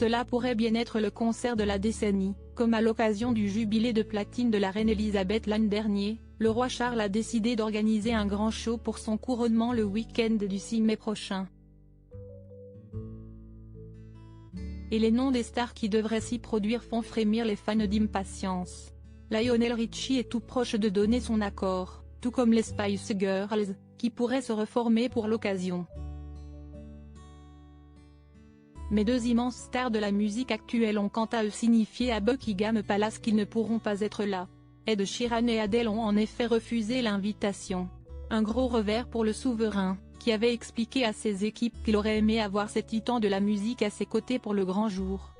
Cela pourrait bien être le concert de la décennie, comme à l'occasion du jubilé de platine de la reine Elisabeth l'an dernier, le roi Charles a décidé d'organiser un grand show pour son couronnement le week-end du 6 mai prochain. Et les noms des stars qui devraient s'y produire font frémir les fans d'impatience. Lionel Richie est tout proche de donner son accord, tout comme les Spice Girls, qui pourraient se reformer pour l'occasion. Mais deux immenses stars de la musique actuelle ont quant à eux signifié à Buckingham Palace qu'ils ne pourront pas être là. Ed Sheeran et Adele ont en effet refusé l'invitation. Un gros revers pour le souverain, qui avait expliqué à ses équipes qu'il aurait aimé avoir ces titans de la musique à ses côtés pour le grand jour.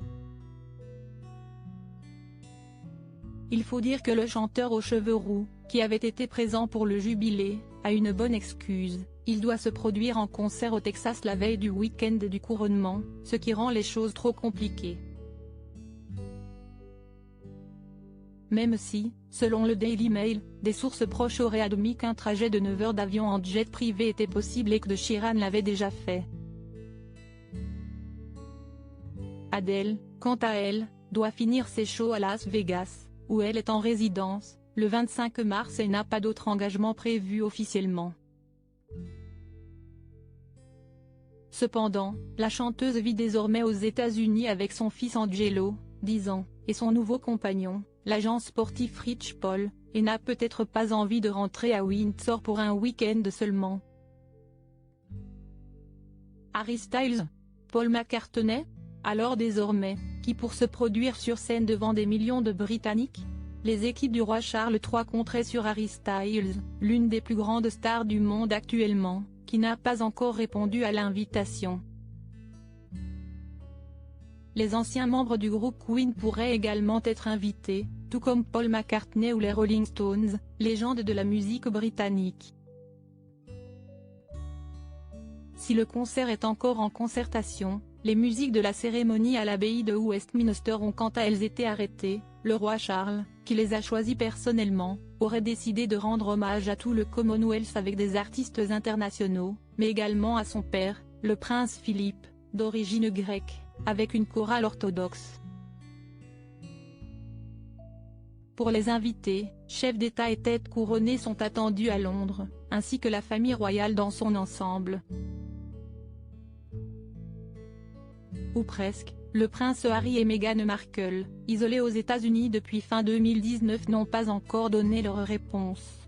Il faut dire que le chanteur aux cheveux roux, qui avait été présent pour le jubilé, a une bonne excuse. Il doit se produire en concert au Texas la veille du week-end du couronnement, ce qui rend les choses trop compliquées. Même si, selon le Daily Mail, des sources proches auraient admis qu'un trajet de 9 heures d'avion en jet privé était possible et que Sheeran l'avait déjà fait. Adele, quant à elle, doit finir ses shows à Las Vegas, où elle est en résidence, le 25 mars et n'a pas d'autre engagement prévu officiellement. Cependant, la chanteuse vit désormais aux États-Unis avec son fils Angelo, 10 ans, et son nouveau compagnon, l'agent sportif Rich Paul, et n'a peut-être pas envie de rentrer à Windsor pour un week-end seulement. Harry Styles, Paul McCartney, alors désormais, qui pour se produire sur scène devant des millions de Britanniques? Les équipes du roi Charles III compteraient sur Harry Styles, l'une des plus grandes stars du monde actuellement, qui n'a pas encore répondu à l'invitation. Les anciens membres du groupe Queen pourraient également être invités, tout comme Paul McCartney ou les Rolling Stones, légendes de la musique britannique. Si le concert est encore en concertation, les musiques de la cérémonie à l'abbaye de Westminster ont quant à elles été arrêtées. Le roi Charles, qui les a choisis personnellement, aurait décidé de rendre hommage à tout le Commonwealth avec des artistes internationaux, mais également à son père, le prince Philippe, d'origine grecque, avec une chorale orthodoxe. Pour les invités, chefs d'État et têtes couronnées sont attendus à Londres, ainsi que la famille royale dans son ensemble. Ou presque. Le prince Harry et Meghan Markle, isolés aux États-Unis depuis fin 2019, n'ont pas encore donné leur réponse.